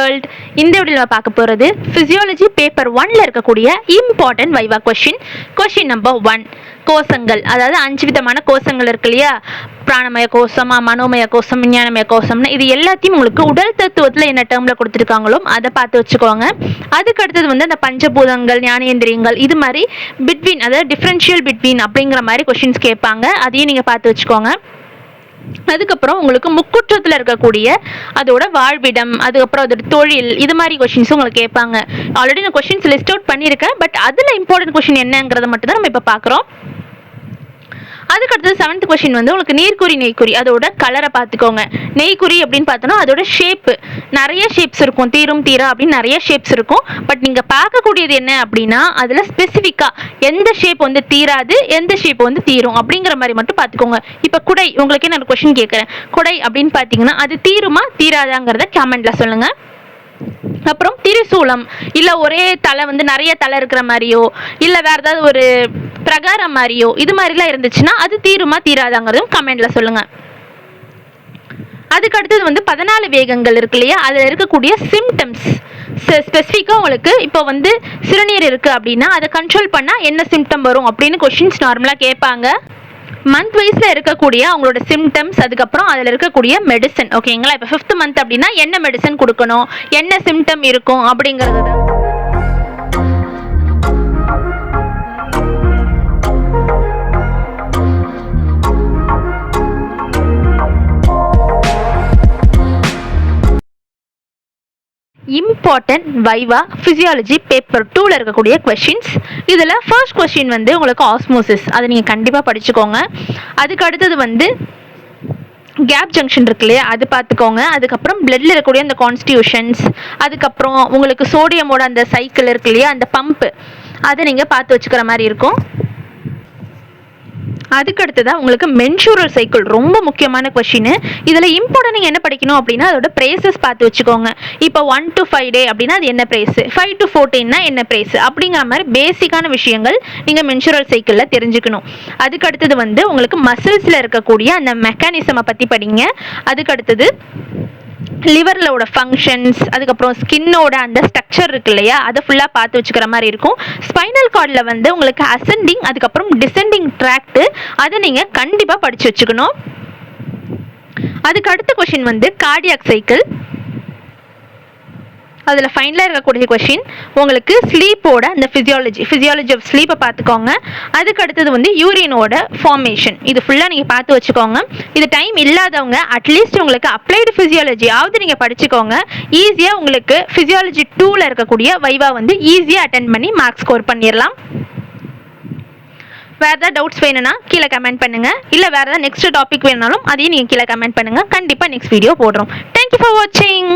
World. இந்த வீடியோவில் நம்ம பார்க்க போகிறது ஃபிசியாலஜி பேப்பர் 1ல் இருக்கக்கூடிய இம்பார்ட்டன்ட் வைவா கொஷின். கொஷின் நம்பர் 1, கோஷங்கள், அதாவது 5 விதமான கோஷங்கள் இருக்கு இல்லையா, பிராணமய கோஷம், மனோமய கோஷம், விஞ்ஞானமய கோஷம்னு. இது எல்லாத்தையும் உங்களுக்கு உடல் தத்துவத்தில் என்ன டேர்மில் கொடுத்துருக்காங்களோ அதை பார்த்து வச்சுக்கோங்க. அதுக்கு அடுத்தது வந்து அந்த பஞ்சபூதங்கள், ஞானேந்திரியங்கள், இது மாதிரி பிட்வீன், அதாவது டிஃப்ரென்ஷியல் பிட்வீன் அப்படிங்கிற மாதிரி கொஷின்ஸ் கேட்பாங்க. அதையும் நீங்கள் பார்த்து வச்சுக்கோங்க. அதுக்கப்புறம் உங்களுக்கு முக்குற்றத்தில் இருக்கக்கூடிய அதோட வாழ்விடம், அதுக்கப்புறம் அதோட தொழில், இது மாதிரி கொஷின்ஸும் உங்களுக்கு கேட்பாங்க. ஆல்ரெடி நான் கொஷின்ஸ் லிஸ்ட் அவுட் பண்ணியிருக்கேன், பட் அதில் இம்பார்ட்டன்ட் கொஷின் என்னங்கிறத மட்டும் தான் நம்ம இப்போ பார்க்குறோம். அதுக்கு அடுத்தது 7th கொஷின் வந்து உங்களுக்கு நீர்க்குறி நெய்க்குறி, அதோட கலரை பார்த்துக்கோங்க. நெய்க்குறி அப்படின்னு பார்த்தோன்னா அதோட ஷேப்பு, நிறைய ஷேப்ஸ் இருக்கும், தீரும் தீரா அப்படின்னு நிறைய ஷேப்ஸ் இருக்கும். பட் நீங்கள் பார்க்கக்கூடியது என்ன அப்படின்னா அதில் ஸ்பெசிஃபிக்காக எந்த ஷேப் வந்து தீராது, எந்த ஷேப் வந்து தீரும் அப்படிங்கிற மாதிரி மட்டும் பார்த்துக்கோங்க. இப்போ குடை, உங்களுக்கு நான் கொஷின் கேட்குறேன், குடை அப்படின்னு பார்த்தீங்கன்னா அது தீருமா தீராதாங்கிறத கமெண்ட்டில் சொல்லுங்கள். அப்புறம் திரிசூலம், இல்லை ஒரே தலை வந்து நிறைய தலை இருக்கிற மாதிரியோ, இல்லை வேறு ஏதாவது ஒரு பிரகாரம் மாதிரியோ, இது மாதிரிலாம் இருந்துச்சுன்னா அது தீருமா தீராதாங்கிறதும் கமெண்ட்ல சொல்லுங்க. அதுக்கு அடுத்தது வந்து 14 வேகங்கள் இருக்கு இல்லையா, அதில் இருக்கக்கூடிய சிம்டம்ஸ் ஸ்பெசிஃபிக்காக உங்களுக்கு இப்போ வந்து சிறுநீர் இருக்குது அப்படின்னா அதை கண்ட்ரோல் பண்ணால் என்ன சிம்டம் வரும் அப்படின்னு கொஷின்ஸ் நார்மலாக கேட்பாங்க. மந்த் வைஸில் இருக்கக்கூடிய அவங்களோட சிம்டம்ஸ், அதுக்கப்புறம் அதில் இருக்கக்கூடிய மெடிசன். ஓகேங்களா, இப்போ 5th மந்த் அப்படின்னா என்ன மெடிசன் கொடுக்கணும், என்ன சிம்டம் இருக்கும் அப்படிங்கிறது தான். இம்பார்ட்டன்ட் வைவா ஃபிசியாலஜி பேப்பர் 2ல் இருக்கக்கூடிய கொஷின்ஸ். இதில் ஃபர்ஸ்ட் கொஷின் வந்து உங்களுக்கு ஆஸ்மோசிஸ், அதை நீங்கள் கண்டிப்பாக படிச்சுக்கோங்க. அதுக்கு அடுத்தது வந்து கேப் ஜங்ஷன் இருக்கு இல்லையா, அது பார்த்துக்கோங்க. அதுக்கப்புறம் பிளட்ல இருக்கக்கூடிய அந்த கான்ஸ்டியூஷன்ஸ், அதுக்கப்புறம் உங்களுக்கு சோடியமோட அந்த சைக்கிள் இருக்கு இல்லையா, அந்த பம்பு, அதை நீங்கள் பார்த்து வச்சுக்கிற மாதிரி இருக்கும். அதுக்கு அடுத்ததாக உங்களுக்கு மென்சூரல் சைக்கிள், ரொம்ப முக்கியமான கொஷின். இதில் இம்பார்ட்டன்ட் நீங்கள் என்ன படிக்கணும் அப்படின்னா அதோட ப்ரைஸஸ் பார்த்து வச்சுக்கோங்க. இப்போ 1 to 5 டே அப்படின்னா அது என்ன ப்ரைஸ், 5 to 14னா என்ன ப்ரைஸ், அப்படிங்கிற மாதிரி பேசிக்கான விஷயங்கள் நீங்கள் மென்சூரல் சைக்கிளில் தெரிஞ்சுக்கணும். அதுக்கு அடுத்தது வந்து உங்களுக்கு மசில்ஸில் இருக்கக்கூடிய அந்த மெக்கானிசமை பற்றி படிங்க. அதுக்கு அடுத்தது லிவர்லோட ஃபங்க்ஷன்ஸ், அதுக்கப்புறம் ஸ்கின்னோட அந்த ஸ்ட்ரக்சர் இருக்கு இல்லையா, அதை ஃபுல்லாக பார்த்து வச்சுக்கிற மாதிரி இருக்கும். ஸ்பைனல் கார்டில் வந்து உங்களுக்கு அசெண்டிங் அதுக்கப்புறம் டிசெண்டிங் ட்ராக்ட், அதை நீங்கள் கண்டிப்பாக படித்து வச்சுக்கணும். அதுக்கு அடுத்த கொஷின் வந்து கார்டியாக் சைக்கிள். அதில் ஃபைனலாக இருக்கக்கூடிய கொஷின் உங்களுக்கு ஸ்லீப்போட அந்த ஃபிசியாலஜி ஆஃப் ஸ்லீப்பை பார்த்துக்கோங்க. அதுக்கு அடுத்தது வந்து யூரினோட ஃபார்மேஷன், இது ஃபுல்லாக நீங்கள் பார்த்து வச்சுக்கோங்க. இது டைம் இல்லாதவங்க அட்லீஸ்ட் உங்களுக்கு அப்ளைடு ஃபிசியாலஜியாவது நீங்கள் படிச்சுக்கோங்க. ஈஸியாக உங்களுக்கு ஃபிசியாலஜி 2ல் இருக்கக்கூடிய வைவா வந்து ஈஸியாக அட்டென்ட் பண்ணி மார்க் ஸ்கோர் பண்ணிடலாம். வேறு ஏதாவது டவுட்ஸ் வேணும்னா கீழே கமெண்ட் பண்ணுங்கள், இல்லை வேறு ஏதாவது நெக்ஸ்ட் டாபிக் வேணுனாலும் அதையும் நீங்கள் கீழே கமெண்ட் பண்ணுங்கள். கண்டிப்பாக நெக்ஸ்ட் வீடியோ போடுறோம். தேங்க்யூ ஃபார் வாட்சிங்.